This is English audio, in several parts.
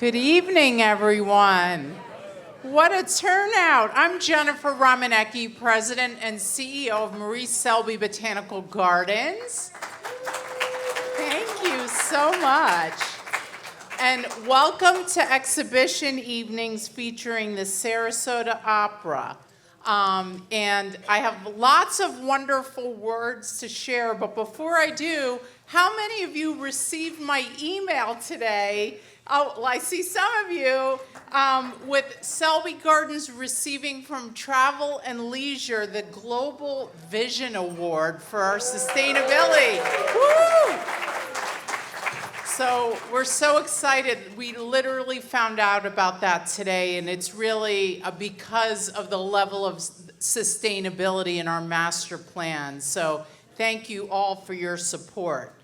Good evening, everyone. What a turnout. I'm Jennifer Romanecki, President and CEO of Marie Selby Botanical Gardens. Thank you so much. And welcome to exhibition evenings featuring the Sarasota Opera. And I have lots of wonderful words to share, but before I do, how many of you received my email today? Oh, well, I see some of you with Selby Gardens receiving from Travel and Leisure the Global Vision Award for our sustainability. Woo! So we're so excited. We literally found out about that today, and it's really because of the level of sustainability in our master plan. So thank you all for your support.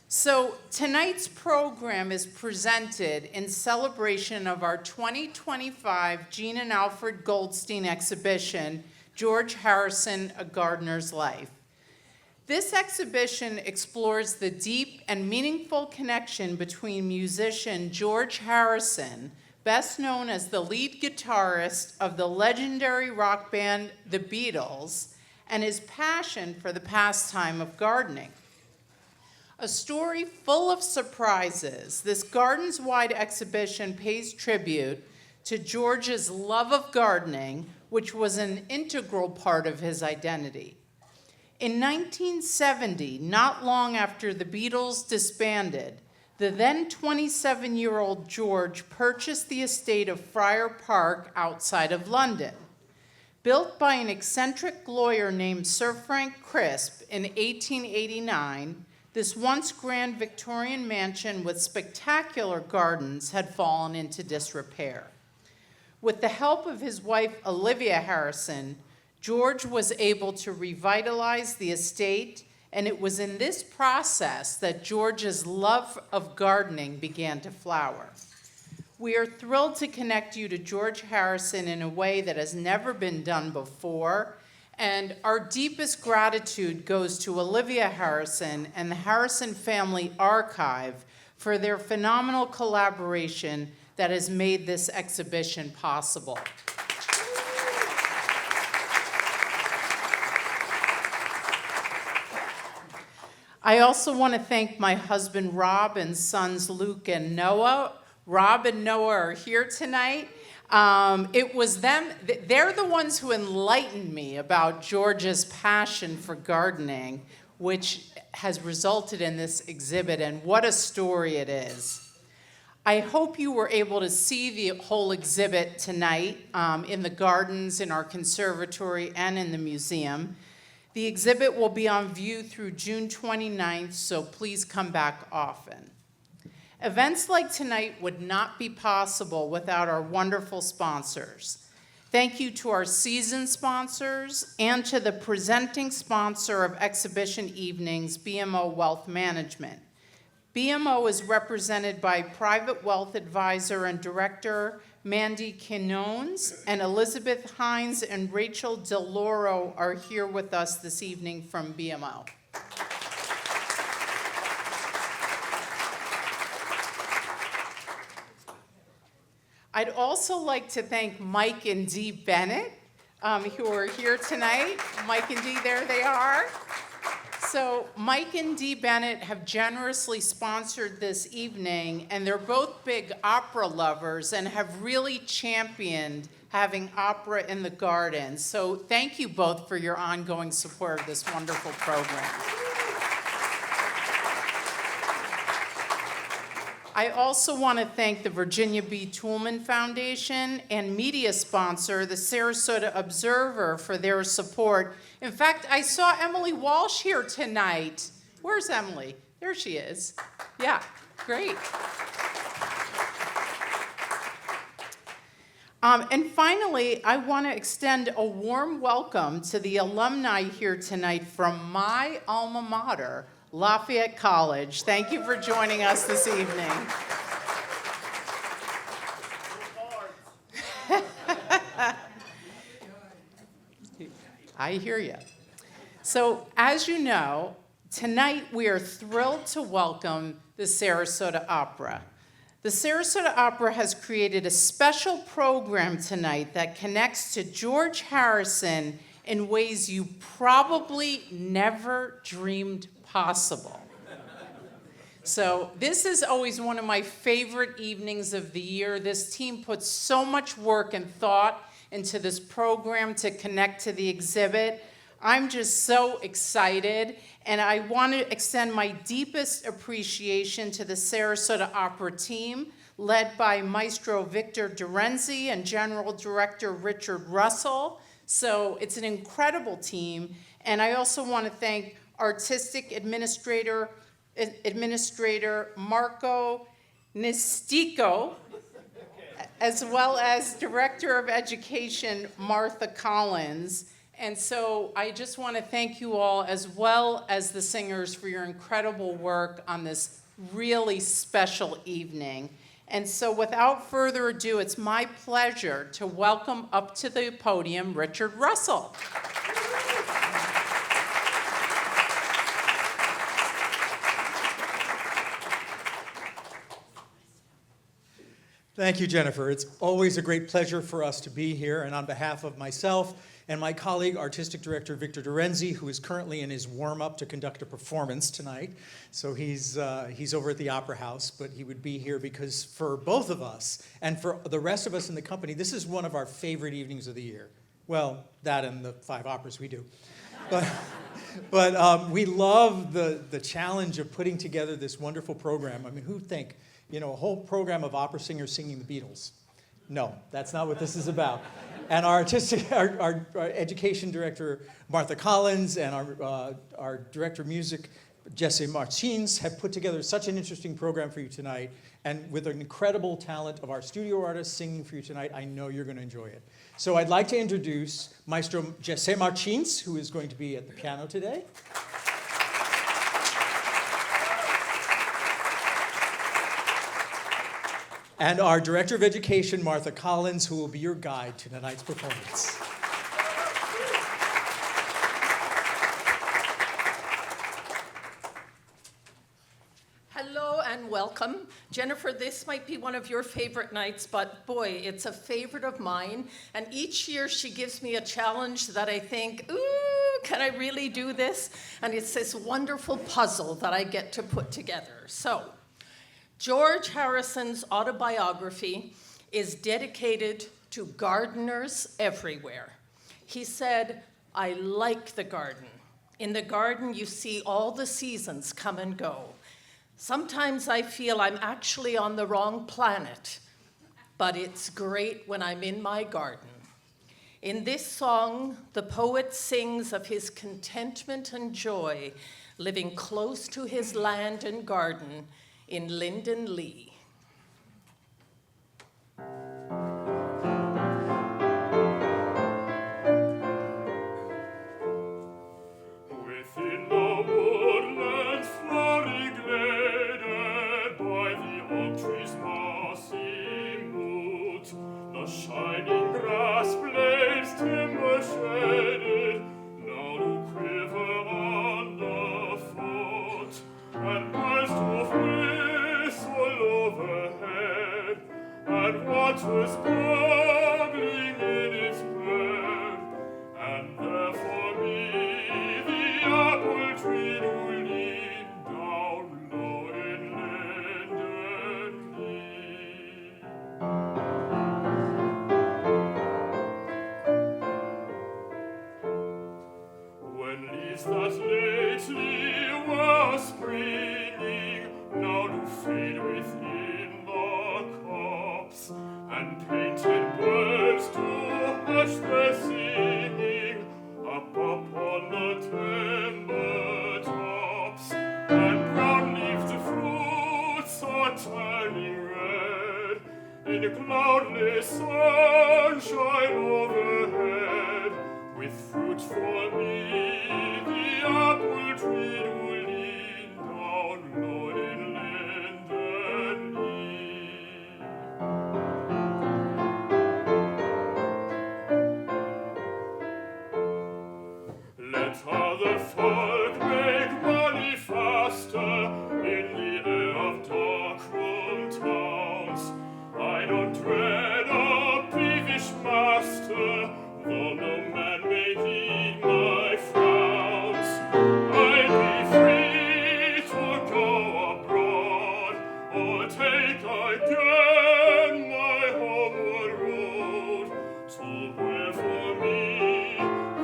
So tonight's program is presented in celebration of our 2025 Jean and Alfred Goldstein exhibition, George Harrison, A Gardener's Life. This exhibition explores the deep and meaningful connection between musician George Harrison, best known as the lead guitarist of the legendary rock band The Beatles, and his passion for the pastime of gardening. A story full of surprises, this gardens-wide exhibition pays tribute to George's love of gardening, which was an integral part of his identity. In 1970, not long after the Beatles disbanded, the then 27-year-old George purchased the estate of Friar Park outside of London. Built by an eccentric lawyer named Sir Frank Crisp in 1889, this once grand Victorian mansion with spectacular gardens had fallen into disrepair. With the help of his wife, Olivia Harrison, George was able to revitalize the estate, and it was in this process that George's love of gardening began to flower. We are thrilled to connect you to George Harrison in a way that has never been done before, and our deepest gratitude goes to Olivia Harrison and the Harrison Family Archive for their phenomenal collaboration that has made this exhibition possible. I also want to thank my husband Rob and sons Luke and Noah. Rob and Noah are here tonight. It was them, they're the ones who enlightened me about George's passion for gardening, which has resulted in this exhibit, and what a story it is. I hope you were able to see the whole exhibit tonight in the gardens, in our conservatory, and in the museum. The exhibit will be on view through June 29th, so please come back often. Events like tonight would not be possible without our wonderful sponsors. Thank you to our season sponsors and to the presenting sponsor of exhibition evenings, BMO Wealth Management. BMO is represented by Private Wealth Advisor and Director Mandy Quinones, and Elizabeth Hines and Rachel DeLauro are here with us this evening from BMO. I'd also like to thank Mike and Dee Bennett, who are here tonight. Mike and Dee, there they are. So Mike and Dee Bennett have generously sponsored this evening, and they're both big opera lovers and have really championed having opera in the gardens. So thank you both for your ongoing support of this wonderful program. I also want to thank the Virginia B. Toolman Foundation and media sponsor, the Sarasota Observer, for their support. In fact, I saw Emily Walsh here tonight. Where's Emily? There she is. Yeah, great. And finally, I want to extend a warm welcome to the alumni here tonight from my alma mater, Lafayette College. Thank you for joining us this evening. I hear you. So, as you know, tonight we are thrilled to welcome the Sarasota Opera. The Sarasota Opera has created a special program tonight that connects to George Harrison in ways you probably never dreamed possible. So this is always one of my favorite evenings of the year. This team puts so much work and thought into this program to connect to the exhibit. I'm just so excited, and I want to extend my deepest appreciation to the Sarasota Opera team, led by Maestro Victor Dorenzi and General Director Richard Russell. So it's an incredible team, and I also want to thank Artistic Administrator Marco Nistico, as well as Director of Education Martha Collins. And so I just want to thank you all, as well as the singers, for your incredible work on this really special evening. And so without further ado, it's my pleasure to welcome up to the podium Richard Russell. Thank you, Jennifer. It's always a great pleasure for us to be here, and on behalf of myself and my colleague, Artistic Director Victor Dorenzi, who is currently in his warm-up to conduct a performance tonight. So he's over at the Opera House, but he would be here because for both of us and for the rest of us in the company, this is one of our favorite evenings of the year. Well, that and the 5 operas we do. But we love the challenge of putting together this wonderful program. I mean, who'd think, a whole program of opera singers singing the Beatles? No, that's not what this is about. And our education director, Martha Collins, and our director of music, Jesse Martins, have put together such an interesting program for you tonight. And with an incredible talent of our studio artists singing for you tonight, I know you're going to enjoy it. So I'd like to introduce Maestro Jesse Martins, who is going to be at the piano today. And our Director of Education, Martha Collins, who will be your guide to tonight's performance. Hello and welcome. Jennifer, this might be one of your favorite nights, but boy, it's a favorite of mine. And each year she gives me a challenge that I think, ooh, can I really do this? And it's this wonderful puzzle that I get to put together. So, George Harrison's autobiography is dedicated to gardeners everywhere. He said, I like the garden. In the garden, you see all the seasons come and go. Sometimes I feel I'm actually on the wrong planet, but it's great when I'm in my garden. In this song, the poet sings of his contentment and joy living close to his land and garden in Linden Lee. Within the woodlands flowering gladed by the oak tree's mossy moot, the shining grass blades timber shaded, now do quiver underfoot, and birds do overhead, and waters bubbling in its bed, and there for me the apple tree do lean down low in Linden Lee. When leaves that lately were springing now do fade within the copse, and painted birds do hush their singing up upon the timber tops, and brown-leaved fruits are turning red in cloudless sunshine overhead. With fruit for me, the apple tree do lean down low in Linden Lee. Let other folk make money faster in the air of dark-room town. don't dread a peevish master, though no man may heed my frowns. I'd be free to go abroad, or take again my homeward road, to where for me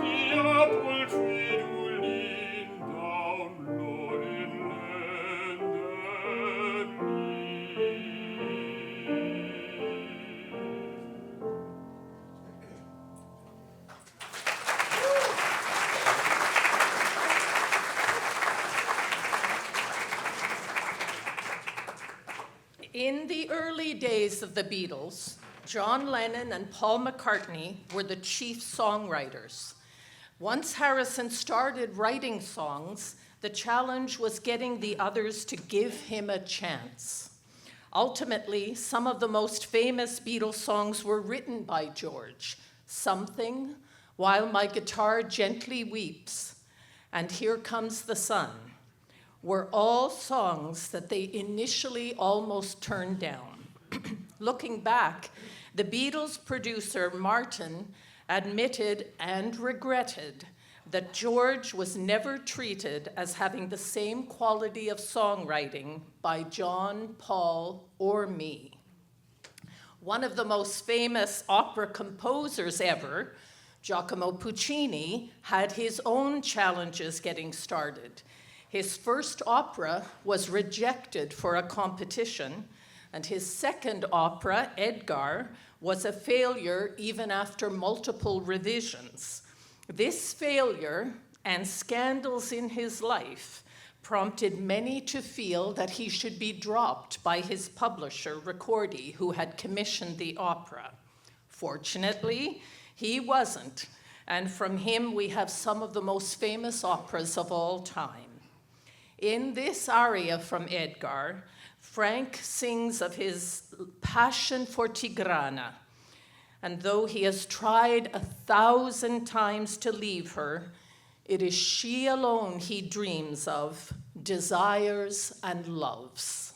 the apple tree do lean down low in land and me. In the early days of the Beatles, John Lennon and Paul McCartney were the chief songwriters. Once Harrison started writing songs, the challenge was getting the others to give him a chance. Ultimately, some of the most famous Beatles songs were written by George. Something, While My Guitar Gently Weeps, and Here Comes the Sun were all songs that they initially almost turned down. Looking back, the Beatles' producer, Martin, admitted and regretted that George was never treated as having the same quality of songwriting by John, Paul, or me. One of the most famous opera composers ever, Giacomo Puccini, had his own challenges getting started. His first opera was rejected for a competition, and his second opera, Edgar, was a failure even after multiple revisions. This failure and scandals in his life prompted many to feel that he should be dropped by his publisher, Ricordi, who had commissioned the opera. Fortunately, he wasn't, and from him we have some of the most famous operas of all time. In this aria from Edgar, Frank sings of his passion for Tigrana, and though he has tried 1,000 times to leave her, it is she alone he dreams of, desires, and loves.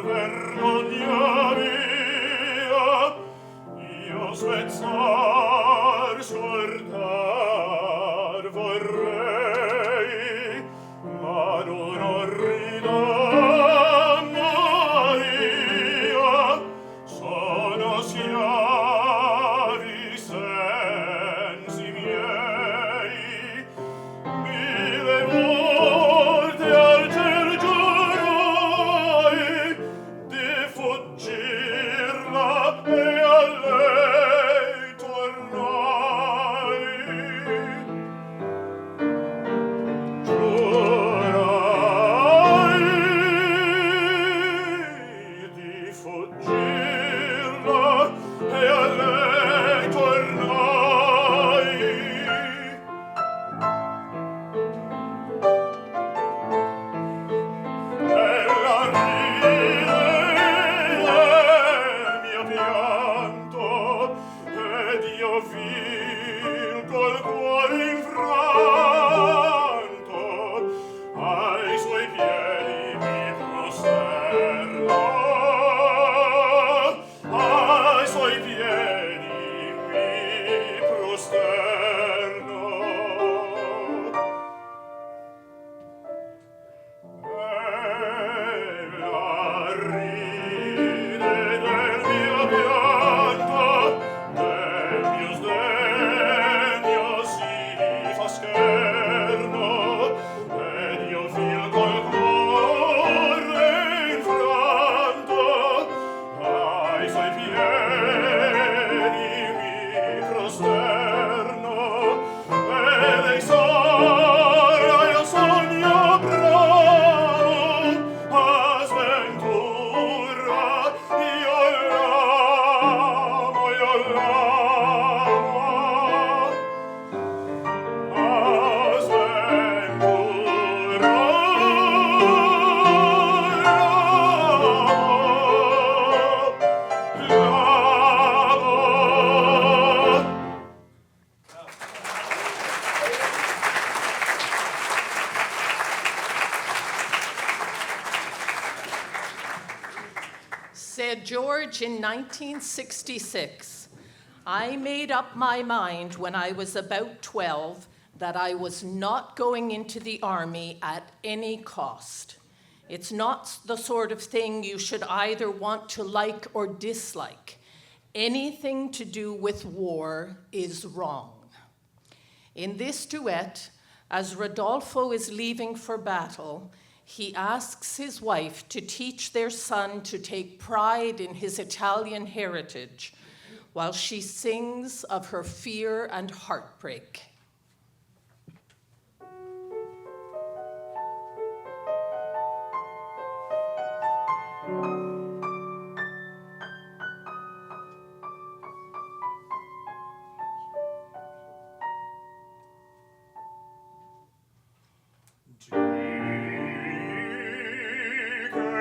Vergogna mia, io svezzar, scordar vorrei, ma non orrida Maria, sono schiavi sensi miei, mille volte al ciel giurai di fuggirla e a lei tornai. Giurai di fuggirla e a lei tornai. Ella ride del mio pianto ed io vil col cuore infranto ai suoi piedi mi prosterno, ai suoi piedi mi prosterno. Ella ride del mio pianto, del mio sdegno. George, in 1966, I made up my mind when I was about 12 that I was not going into the army at any cost. It's not the sort of thing you should either want to like or dislike. Anything to do with war is wrong. In this duet, as Rodolfo is leaving for battle, he asks his wife to teach their son to take pride in his Italian heritage, while she sings of her fear and heartbreak.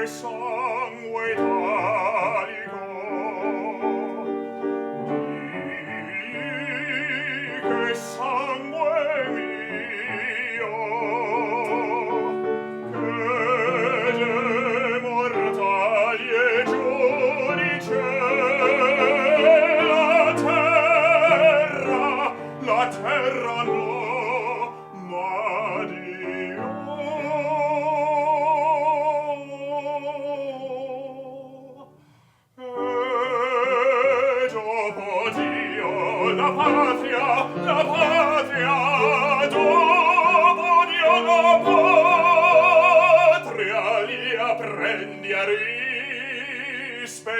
Che sangue italico, che sangue mio, che de mortali e giudice la terra no, ma Dio. La patria, dopo Dio la patria, li apprendi a rispettare.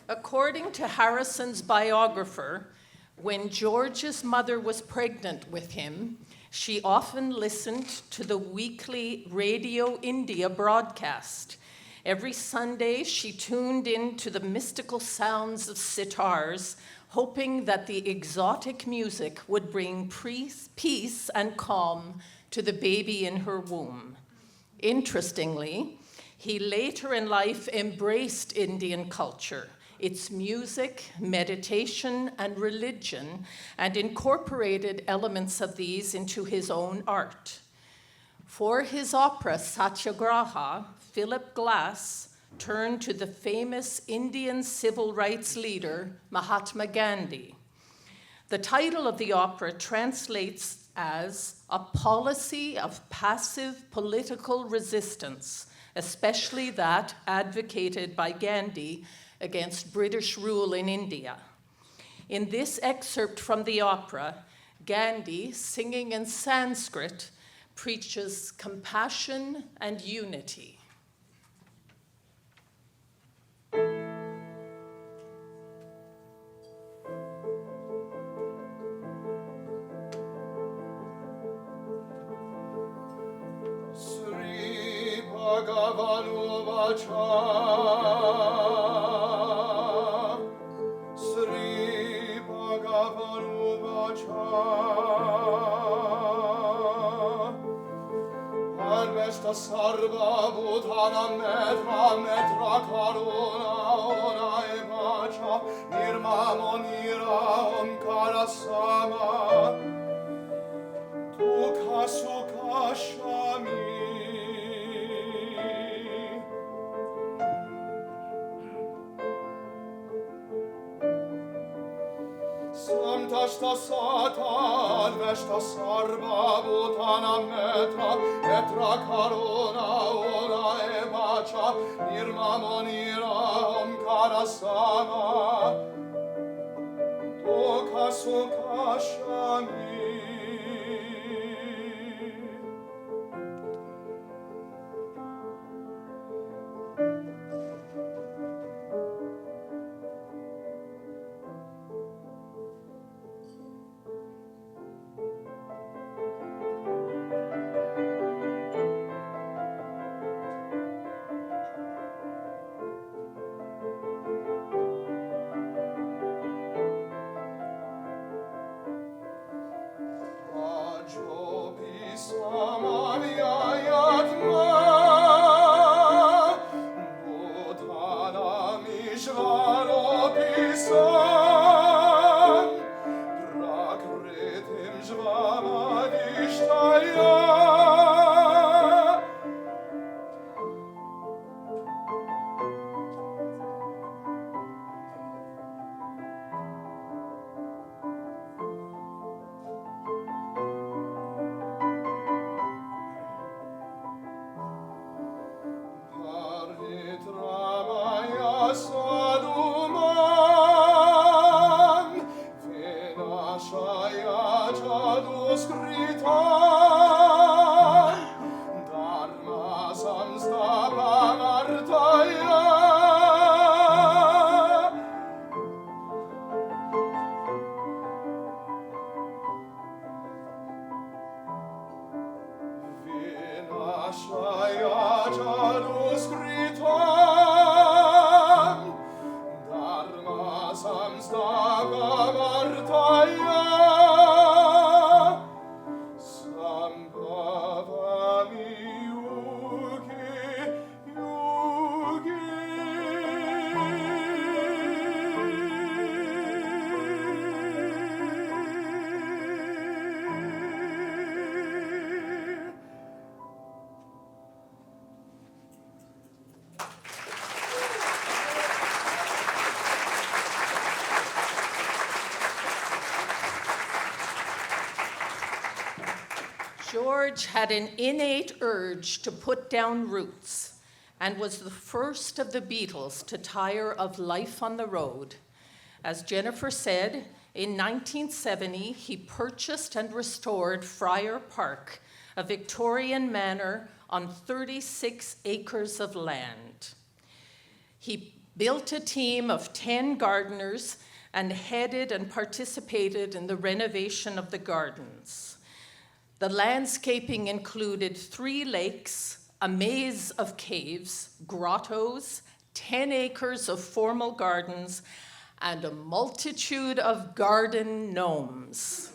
According to Harrison's biographer, when George's mother was pregnant with him, she often listened to the weekly Radio India broadcast. Every Sunday, she tuned in to the mystical sounds of sitars, hoping that the exotic music would bring peace and calm to the baby in her womb. Interestingly, he later in life embraced Indian culture, its music, meditation, and religion, and incorporated elements of these into his own art. For his opera Satyagraha, Philip Glass turned to the famous Indian civil rights leader, Mahatma Gandhi. The title of the opera translates as a policy of passive political resistance, especially that advocated by Gandhi against British rule in India. In this excerpt from the opera, Gandhi, singing in Sanskrit, preaches compassion and unity. Sri Bhagavanu Vacha Sri Bhagavanu Vacha Harvesta Sarva Bhutana Metra Karuna Ona Vacha Nirmamo Nira Omkara Sama Dukha Sukha Shami Samtashta Satan Veshta Sarva Bhutana Metra Karuna Ona Evacha Nirmamo Nira Omkara Sama Dukha Sukha Shami George had an innate urge to put down roots and was the first of the Beatles to tire of life on the road. As Jennifer said, in 1970, he purchased and restored Friar Park, a Victorian manor on 36 acres of land. He built a team of 10 gardeners and headed and participated in the renovation of the gardens. The landscaping included 3 lakes, a maze of caves, grottos, 10 acres of formal gardens, and a multitude of garden gnomes.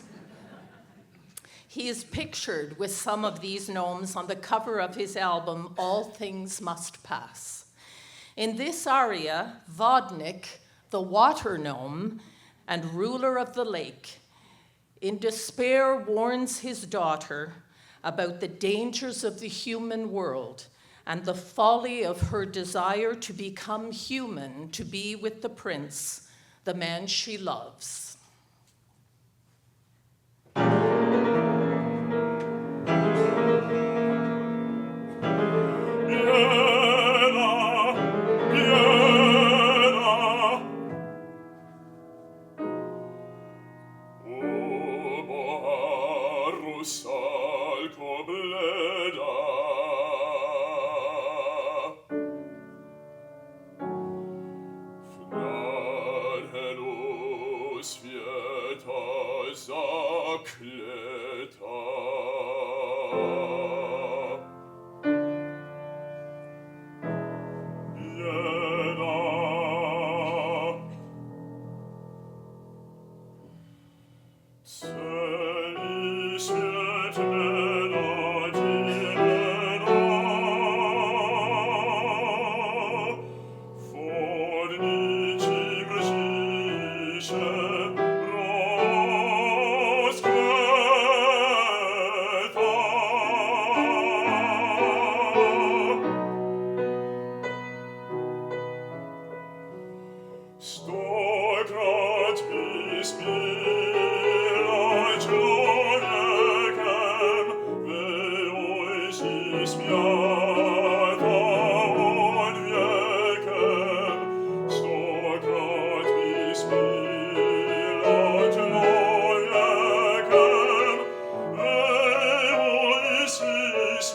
He is pictured with some of these gnomes on the cover of his album, All Things Must Pass. In this aria, Vodnik, the water gnome and ruler of the lake, in despair warns his daughter about the dangers of the human world and the folly of her desire to become human, to be with the prince, the man she loves. bleda. Wnaden świata zakleta. Bieda. Celi świat bieda, bieda. Fornici mrzisze rozkreta. Stokrat wyspila człowiekiem, wyojsi świata od wiekiem. Stokrat wyspila człowiekiem, wyojsi świata od wiekiem.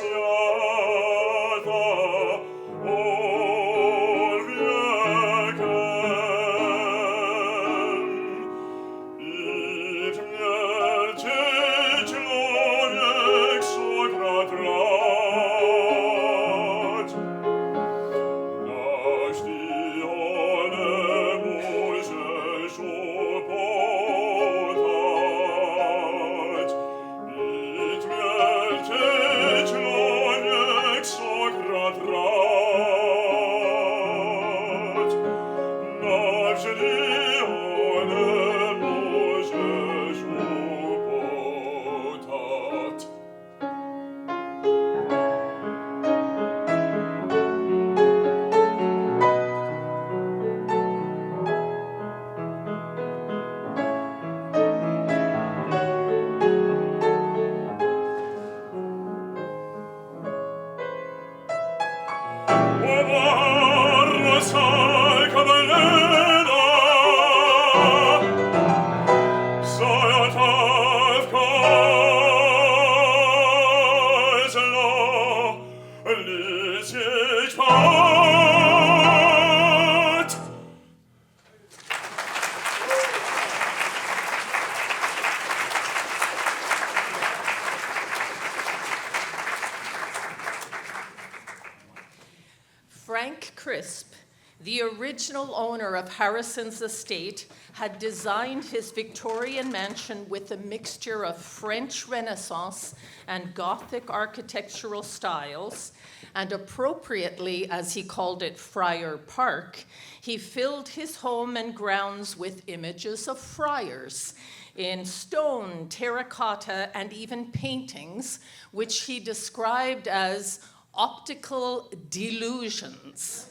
Frank Crisp, the original owner of Harrison's estate, had designed his Victorian mansion with a mixture of French Renaissance and Gothic architectural styles, and appropriately, as he called it, Friar Park, he filled his home and grounds with images of friars in stone, terracotta, and even paintings, which he described as optical delusions.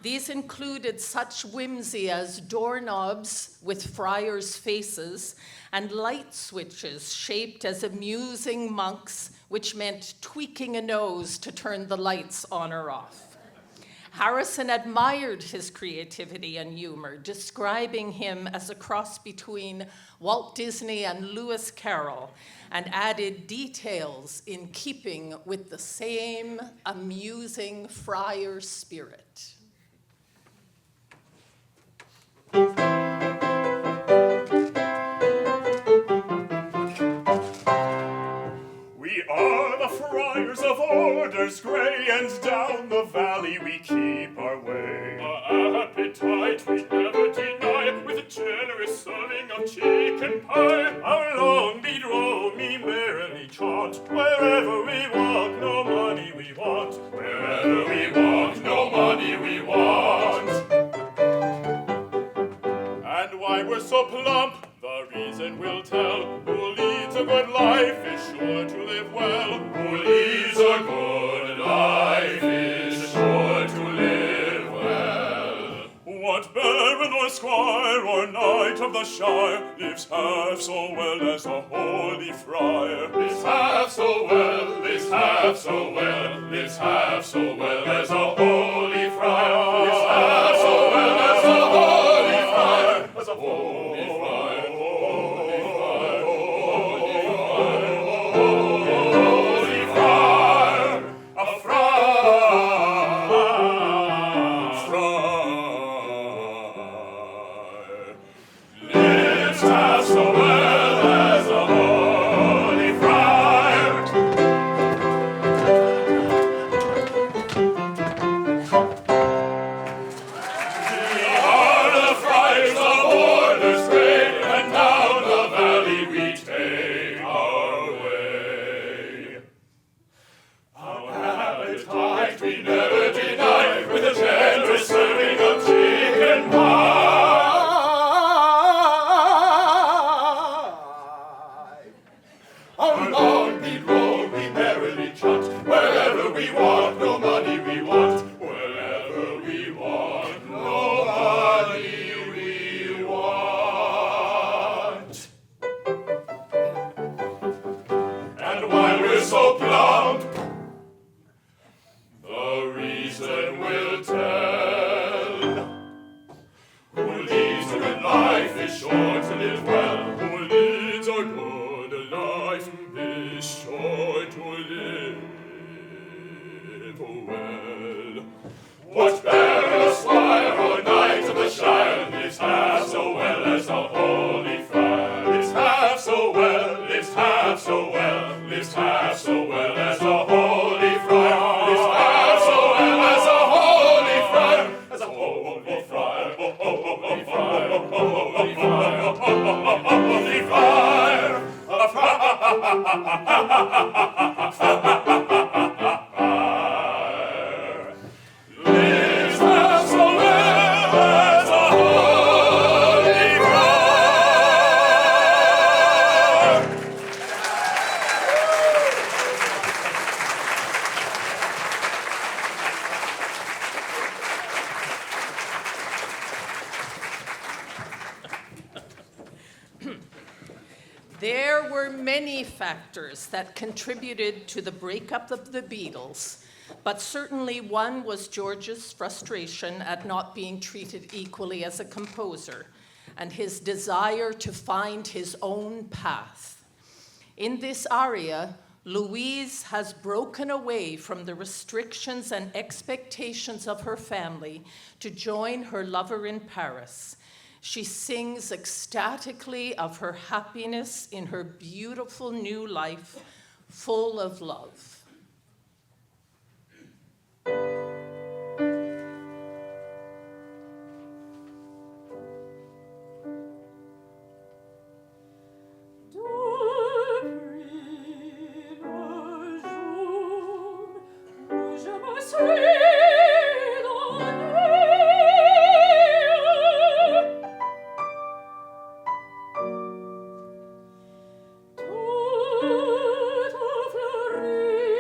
These included such whimsy as doorknobs with friars' faces and light switches shaped as amusing monks, which meant tweaking a nose to turn the lights on or off. Harrison admired his creativity and humor, describing him as a cross between Walt Disney and Lewis Carroll, and added details in keeping with the same amusing friar spirit. We are the friars of orders gray, and down the valley we keep our way. Our appetite we never deny, with a generous serving of chicken pie. Our long beat roll me merrily chaunt, wherever we walk, no money we want. Wherever we walk, no money we want. And why we're so plump, the reason we'll tell. Who leads a good life is sure to live well. Who leads a good life is sure to live well. What baron or squire or knight of the shire lives half so well as a holy friar? Lives half so well, lives half so well, lives half so well as a holy friar. Lives half so well as a holy friar, as a holy friar, holy friar, holy friar, holy friar. we never deny, with a generous serving of chicken pie. On long beat road we merrily trot, wherever we want, no money we want. Wherever we want, no money we want. And while we're so plump, the reason we'll tell. Who leads a good life is sure to live well. Who leads a good life is sure to live well. What bearer, squire, or knight of the Shire lives half so well as the Holy Friar? Lives half so well, lives half so well, lives half so well as the Holy Friar. Lives half so well as the Holy Friar, as a Holy Friar, oh Holy Friar, oh Holy Friar, oh Holy Friar. Lives half so well as a Holy Friar. There were many factors that contributed to the breakup of the Beatles, but certainly one was George's frustration at not being treated equally as a composer and his desire to find his own path. In this aria, Louise has broken away from the restrictions and expectations of her family to join her lover in Paris. She sings ecstatically of her happiness in her beautiful new life, full of love. Toute fleurie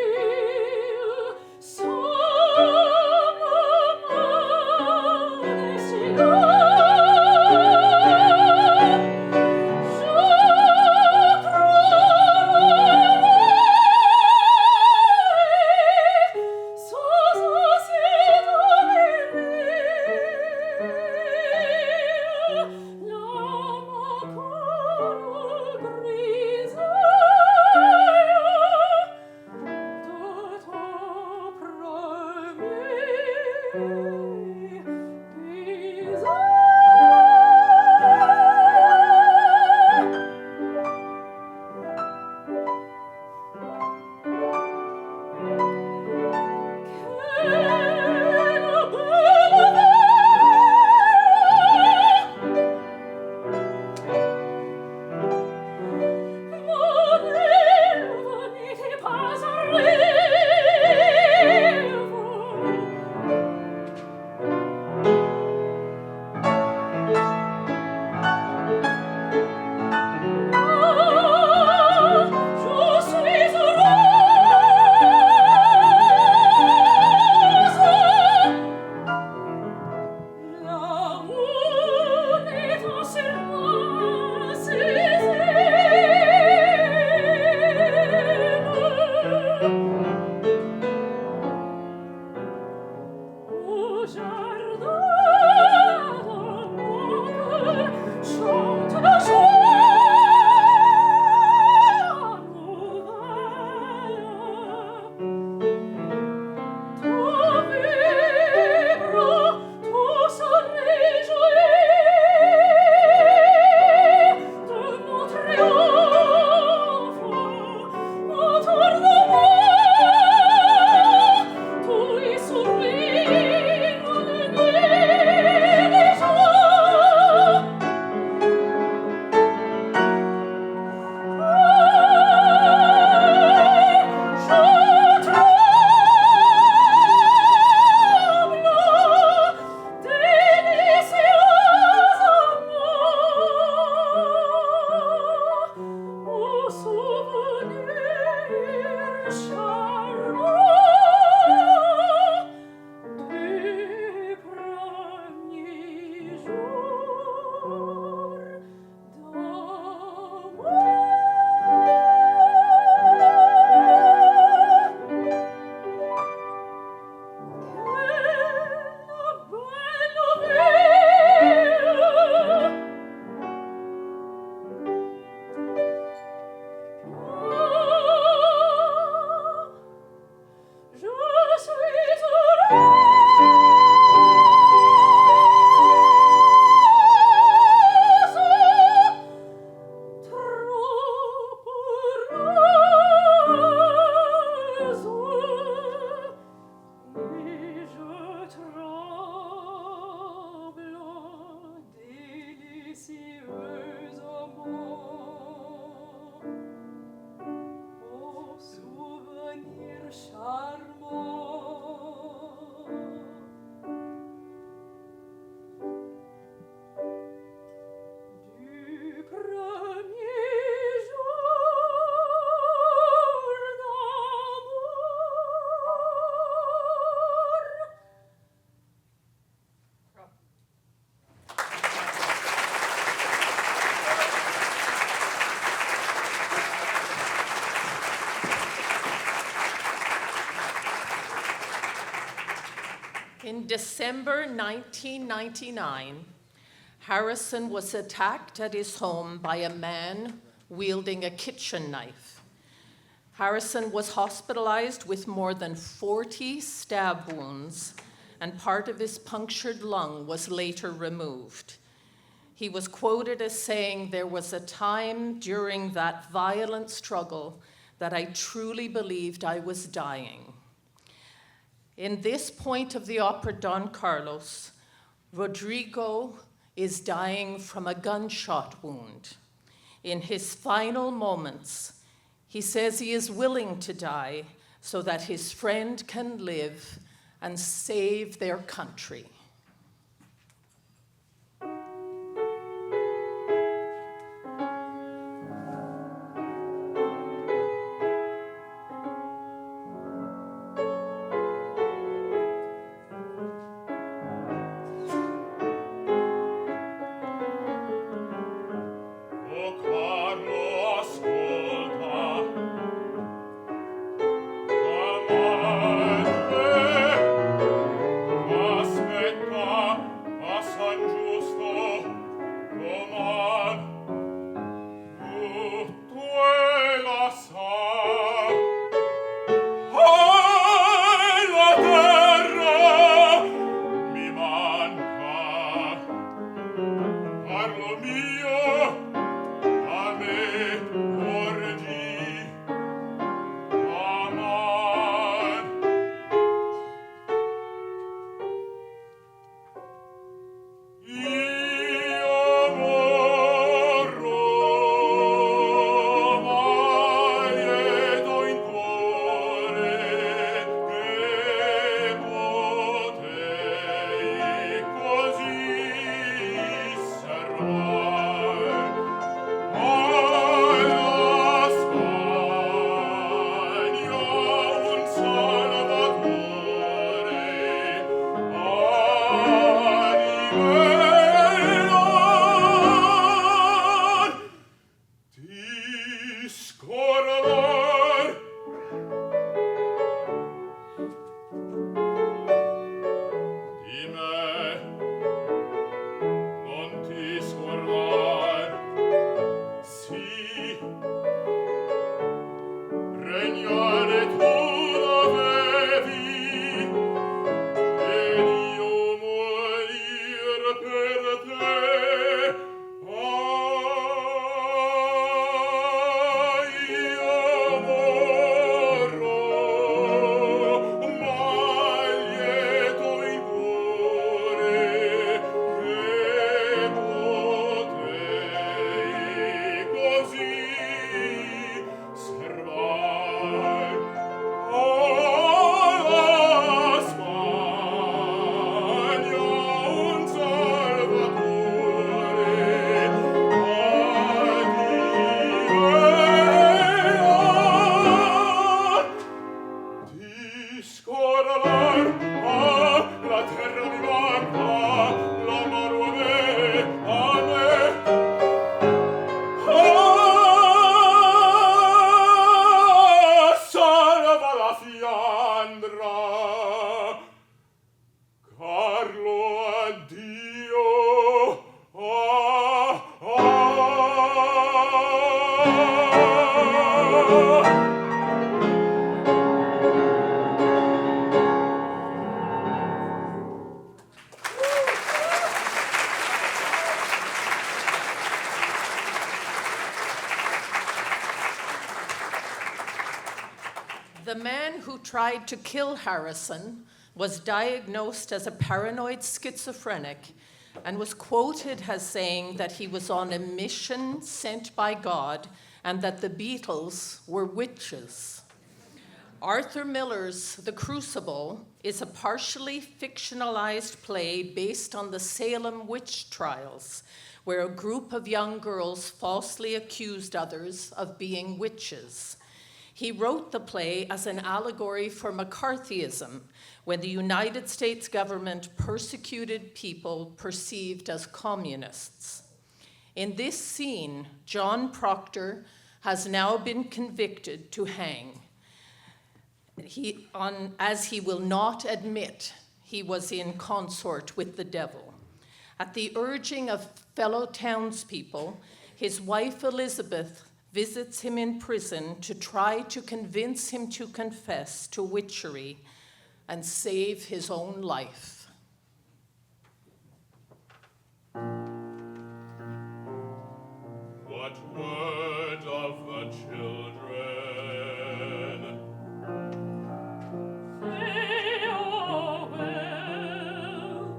In December 1999, Harrison was attacked at his home by a man wielding a kitchen knife. Harrison was hospitalized with more than 40 stab wounds, and part of his punctured lung was later removed. He was quoted as saying, "There was a time during that violent struggle that I truly believed I was dying." In this point of the opera Don Carlos, Rodrigo is dying from a gunshot wound. In his final moments, he says he is willing to die so that his friend can live and save their country. O Carlo, ascolta, aspetta a San Giusto, domani, tu la sa, la terra mi manca, Carlo mio, a me porgi aman. Io morro, ma lieto in cuore che potei così servar. Alla Spagna un salvatore, animeran ti scorvar. Di me non ti scordar, sì, regnare tu dovevi, ed io morir per te. Io morro, ma lieto in cuore che potei così servar. Alla Spagna un salvatore, animeran ti scorvar. La terra mi manca, l'amaro a me, a me. Salva la Fiandra, Carlo, addio. The man who tried to kill Harrison was diagnosed as a paranoid schizophrenic and was quoted as saying that he was on a mission sent by God and that the Beatles were witches. Arthur Miller's The Crucible is a partially fictionalized play based on the Salem witch trials, where a group of young girls falsely accused others of being witches. He wrote the play as an allegory for McCarthyism, when the United States government persecuted people perceived as communists. In this scene, John Proctor has now been convicted to hang, as he will not admit he was in consort with the devil. At the urging of fellow townspeople, his wife Elizabeth visits him in prison to try to convince him to confess to witchery and save his own life. What word of the children? They are well.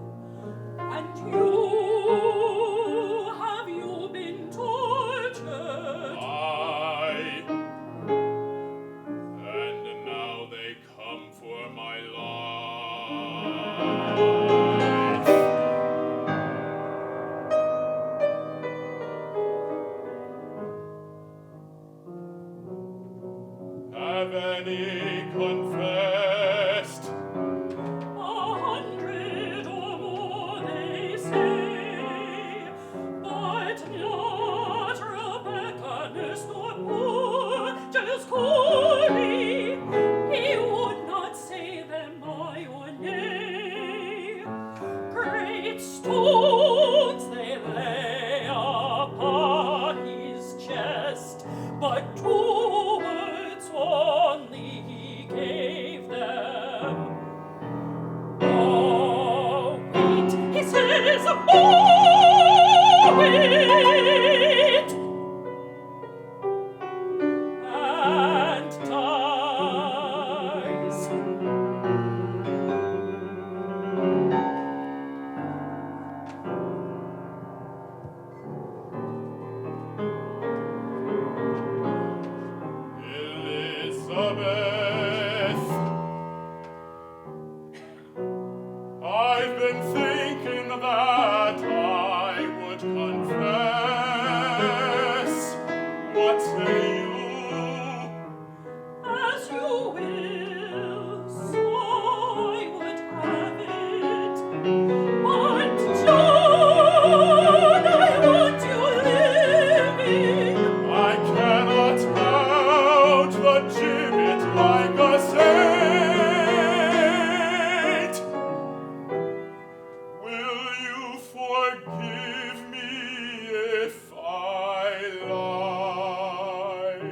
And you, have you been tortured? Aye. And now they come for my life. Have any confessed? 100 or more they say, but not Rebecca, nurse, nor poor just Corey. He would not say them aye or nay. Great stones they lay upon his chest, but 2 words only he gave them. Oh, wait, he says, oh, wait, and dies. Elizabeth, I've been thinking that I would confess. What say you? As you will, so I would have it. But John, I want you living. I cannot mount the gibbet like a saint. Will you forgive me if I lie?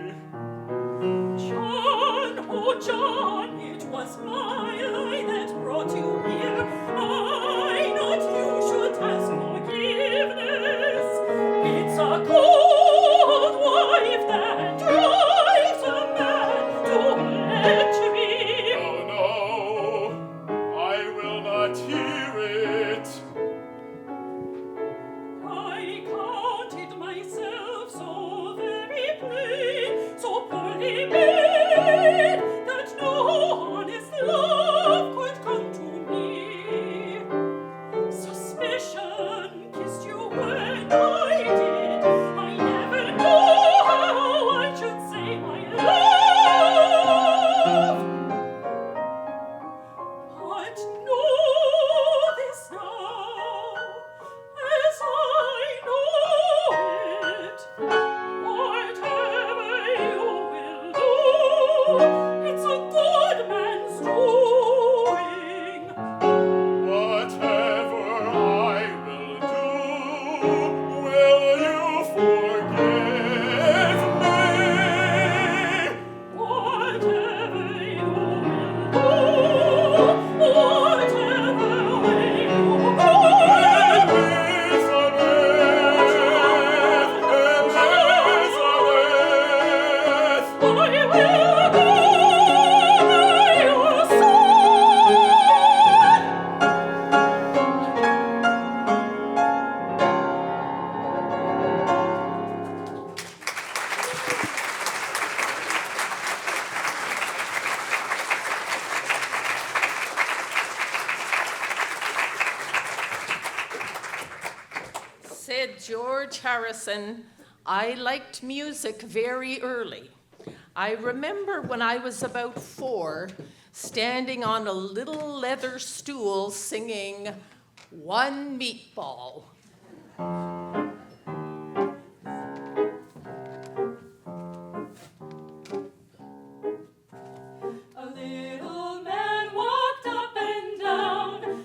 John, oh John, it was my lie that brought you here. I, not you, should ask forgiveness. It's a cold wife that drives a man to lechery. Oh no, I will not hear it. I counted myself so very plain, so poorly made, that no honest love could come to me. Suspicion kissed you when I did. I never knew how I should say my love. But know this now, as I know it. Whatever you will do, it's a good man's doing. Whatever I will do, will you forgive me? Whatever you will do, whatever way you go, Elizabeth, I will go by your Said George Harrison, I liked music very early. I remember when I was about 4, standing on a little leather stool singing One Meatball. A little man walked up and down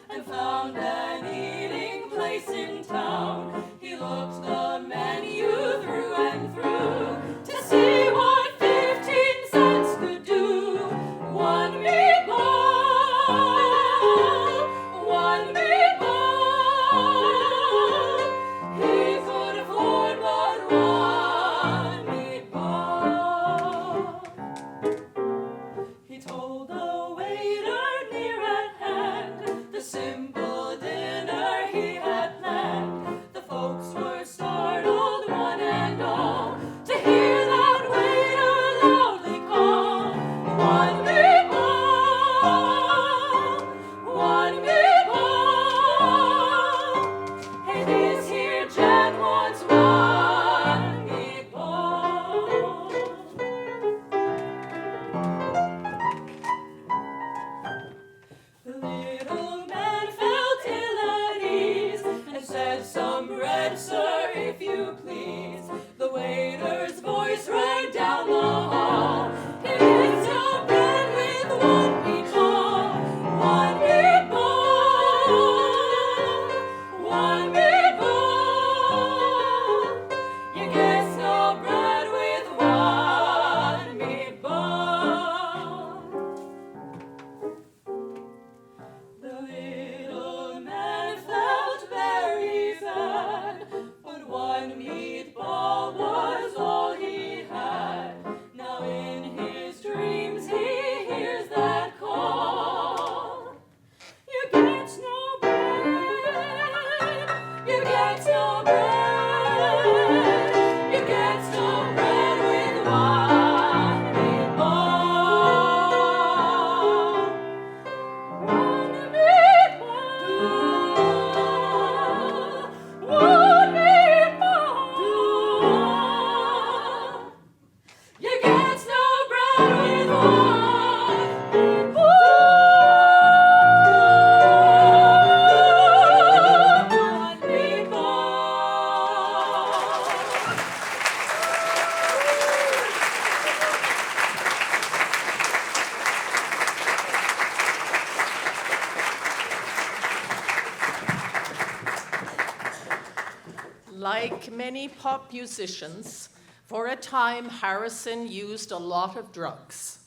Like many pop musicians, for a time Harrison used a lot of drugs.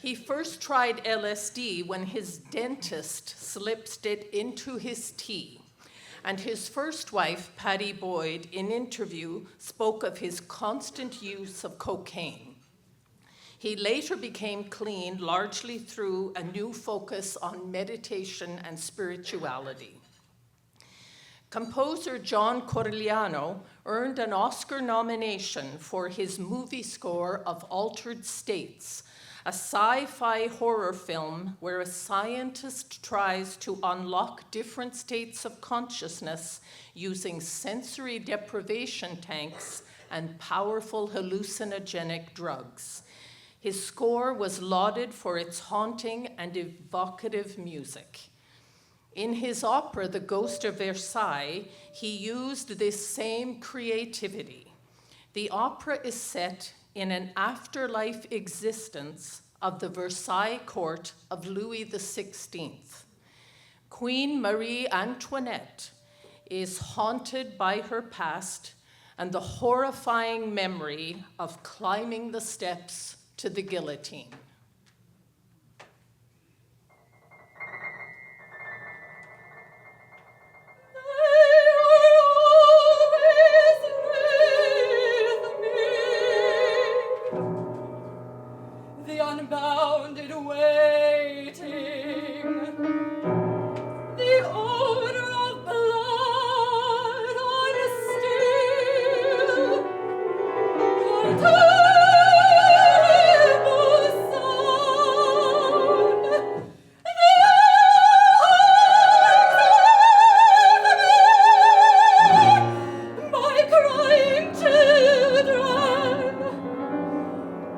He first tried LSD when his dentist slipped it into his tea. And his first wife, Patty Boyd, in interview, spoke of his constant use of cocaine. He later became clean largely through a new focus on meditation and spirituality. Composer John Corigliano earned an Oscar nomination for his movie score of Altered States, a sci-fi horror film where a scientist tries to unlock different states of consciousness using sensory deprivation tanks and powerful hallucinogenic drugs. His score was lauded for its haunting and evocative music. In his opera, The Ghost of Versailles, he used this same creativity. The opera is set in an afterlife existence of the Versailles court of Louis XVI. Queen Marie Antoinette is haunted by her past and the horrifying memory of climbing the steps to the guillotine. Unbounded waiting, the odor of blood on steel, your terrible sound, my crying children,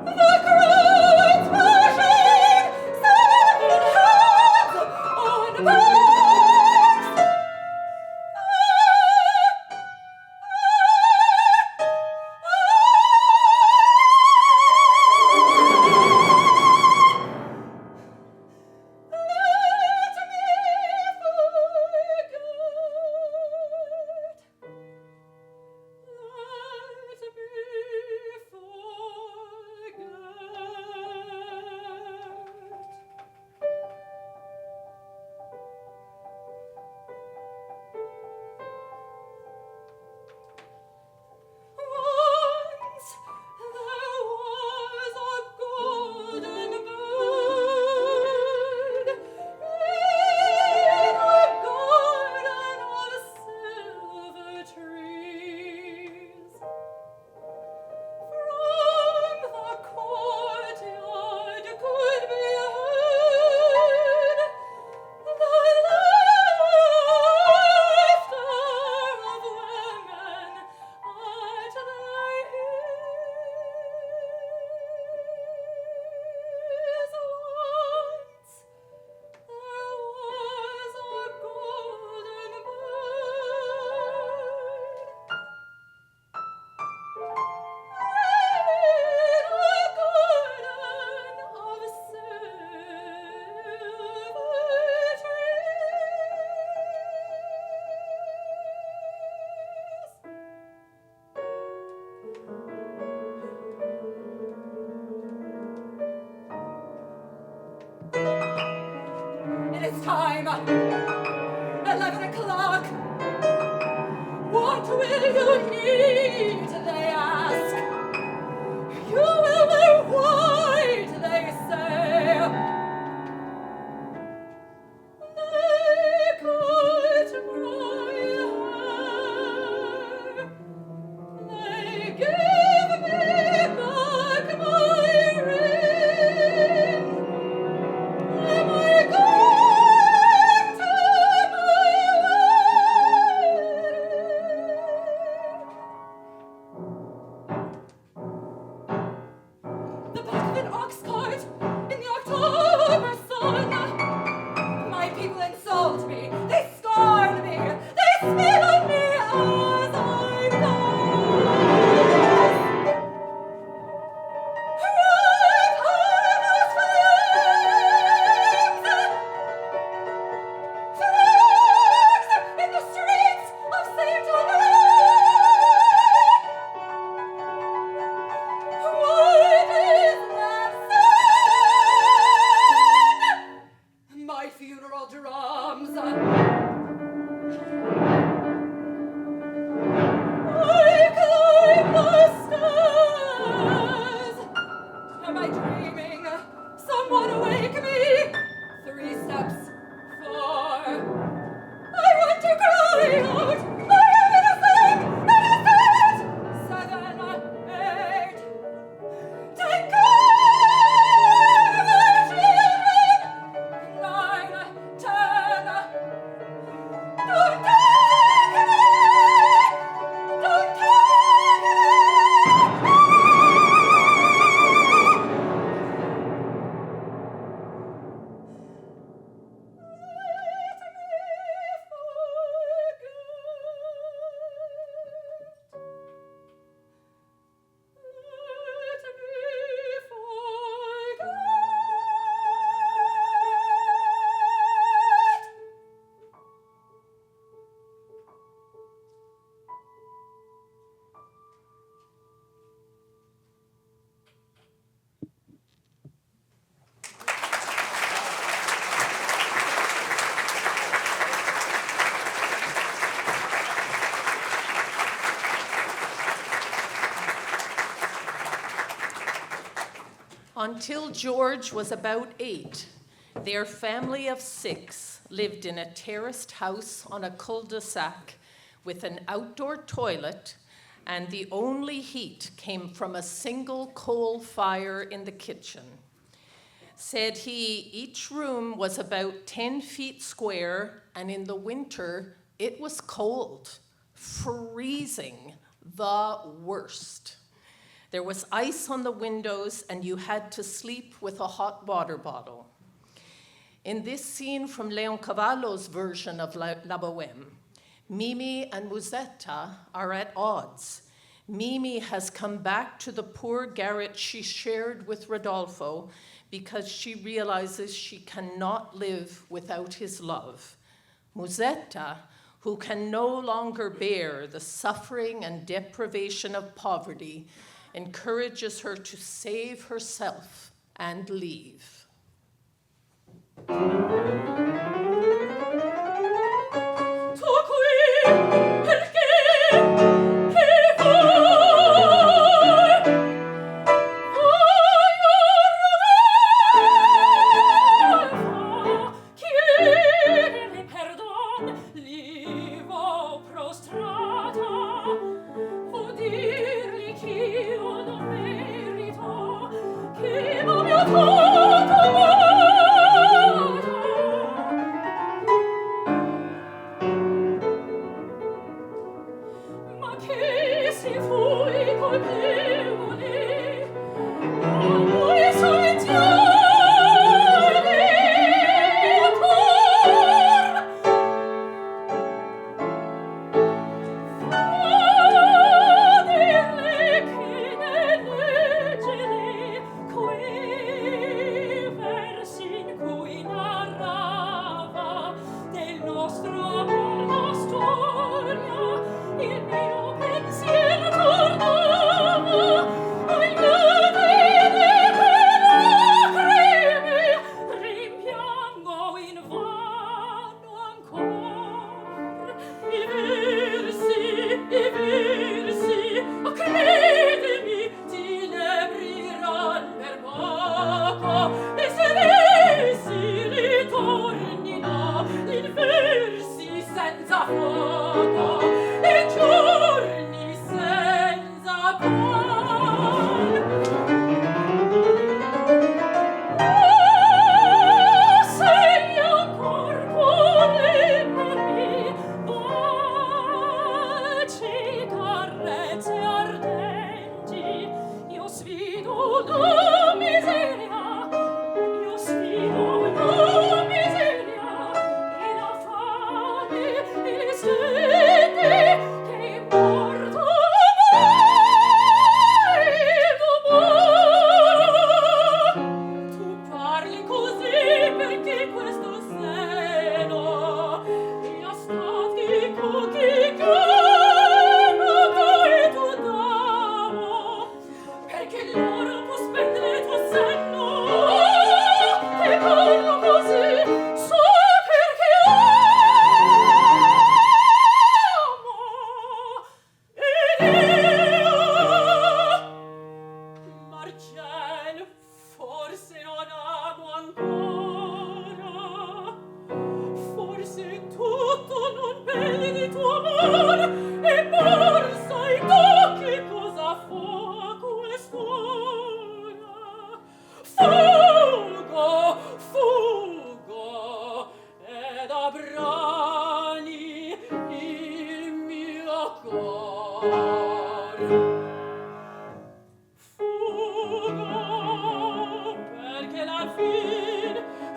the crowds pushing sacred hands on backs. Let me Once there was a golden bird in a garden of silver trees. From the courtyard could be heard the laughter of women at their ease. Once there was a golden bird in a garden of silver trees. It is time. 11 o'clock. What will you eat? They ask. You will wear white, they say. They cut my hair. They give me back my ring. Am I going to my wedding? One wake me. 3 steps. 4. I want to cry out. I am innocent. Innocent. 7, 8. Take care of the children. 9, 10. Don't take me. Don't take me. Until George was about 8, their family of 6 lived in a terraced house on a cul-de-sac with an outdoor toilet, and the only heat came from a single coal fire in the kitchen. Said he, each room was about 10 feet square, and in the winter it was cold, freezing, the worst. There was ice on the windows, and you had to sleep with a hot water bottle. In this scene from Leoncavallo's version of La Bohème, Mimi and Musetta are at odds. Mimi has come back to the poor garret she shared with Rodolfo because she realizes she cannot live without his love. Musetta, who can no longer bear the suffering and deprivation of poverty, encourages her to save herself and leave. Tu qui, perché, che vuoi? Rodolfo, chiedere perdon, lì vo prostrata, vo dirgli ch'io non merito, che m'ho mio tutto amata.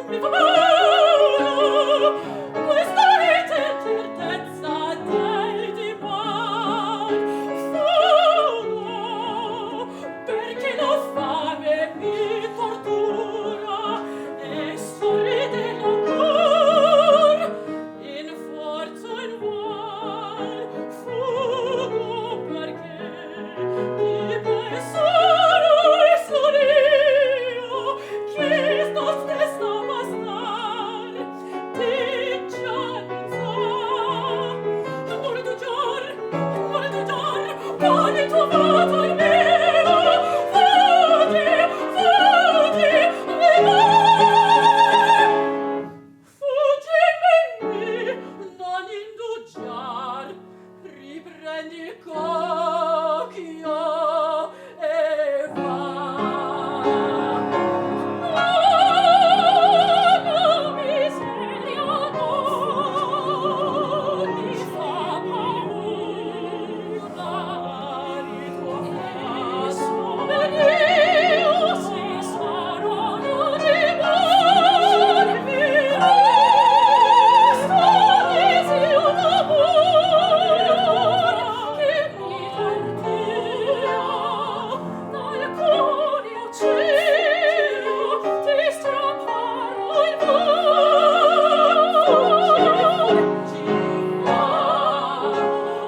mi fa paura questa certezza del dimar fumo perché la fame mi tortura e sorride l'ancor in forza in mal fumo perché ti pensare solio che sto stessa bastar ti gianza non tu gior quale tu vato in meno fuggi mi va fuggi menni non indugiar riprendi il cocchio e va no miseria non mi fa paura di tuo viso io si saranno di mormi sto desio d'amor che mi tortura dal cuore acceso ti strapparlo il fuggi va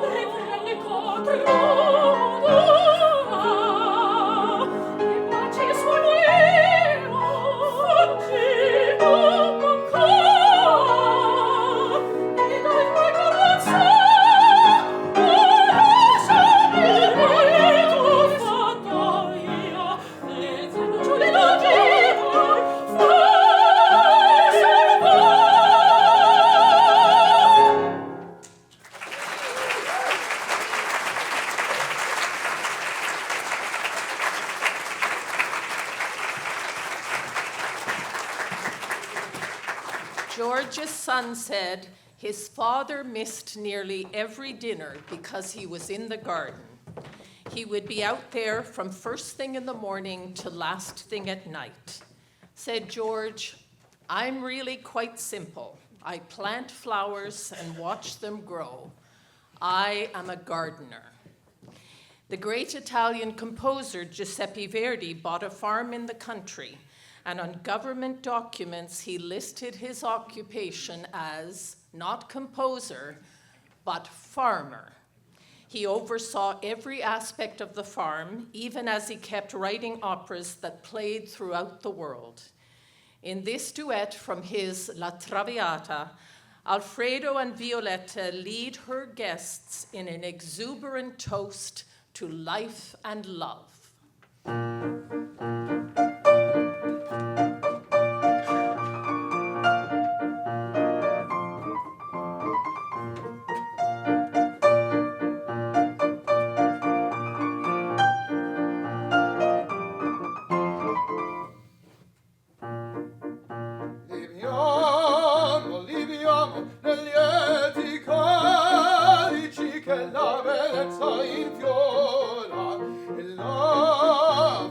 riprendi contro di pace sono io fuggi ancora e dai tuoi carezze lasciami tu fatta io pensando giù di logico George's son said his father missed nearly every dinner because he was in the garden. He would be out there from first thing in the morning to last thing at night. Said George, I'm really quite simple. I plant flowers and watch them grow. I am a gardener. The great Italian composer Giuseppe Verdi bought a farm in the country, and on government documents he listed his occupation as not composer, but farmer. He oversaw every aspect of the farm, even as he kept writing operas that played throughout the world. In this duet from his La Traviata, Alfredo and Violetta lead her guests in an exuberant toast to life and love. Liviamo negli lieti calici che la bellezza infiora e la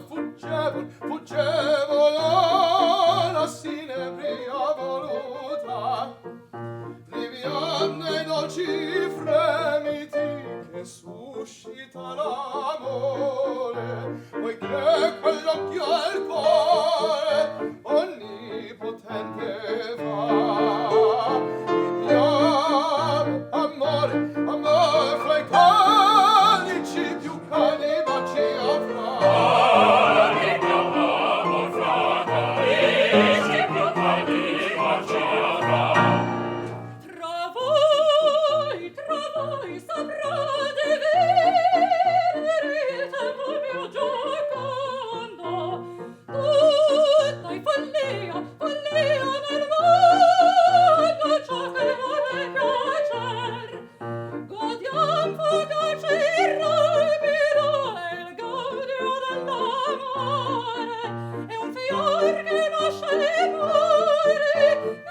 fuggevole la sinebria voluta. Liviam nei dolci fremiti che suscita l'amore, poiché quell'occhio è il cuore onnipotente va. Viviamo, amore, amore, fra i calici più caldi baci avrà. Tra voi saprà di vivere il tempo mio giocondo, tutta in follia, follia nel mondo, ciò che vuole piacer. Godiam fugace il rapido e il gaudio dell'amore, è un fior che nasce e muore,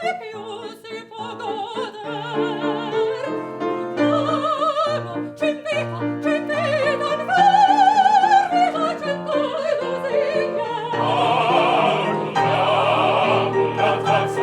e più si può godere. Ci invita in fervida cento illusione. La tazza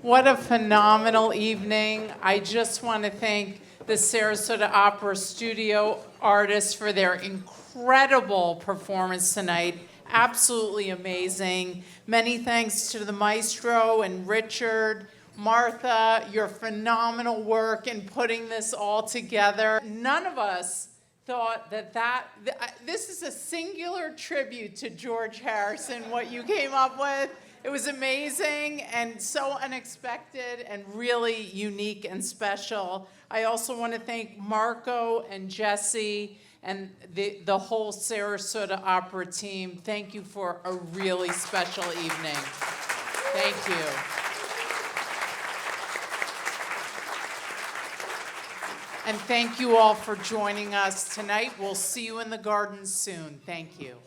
What a phenomenal evening. I just want to thank the Sarasota Opera Studio artists for their incredible performance tonight. Absolutely amazing. Many thanks to the maestro and Richard, Martha, your phenomenal work in putting this all together. None of us thought this is a singular tribute to George Harrison, what you came up with. It was amazing and so unexpected and really unique and special. I also want to thank Marco and Jesse and the whole Sarasota Opera team. Thank you for a really special evening. Thank you. And thank you all for joining us tonight. We'll see you in the gardens soon. Thank you.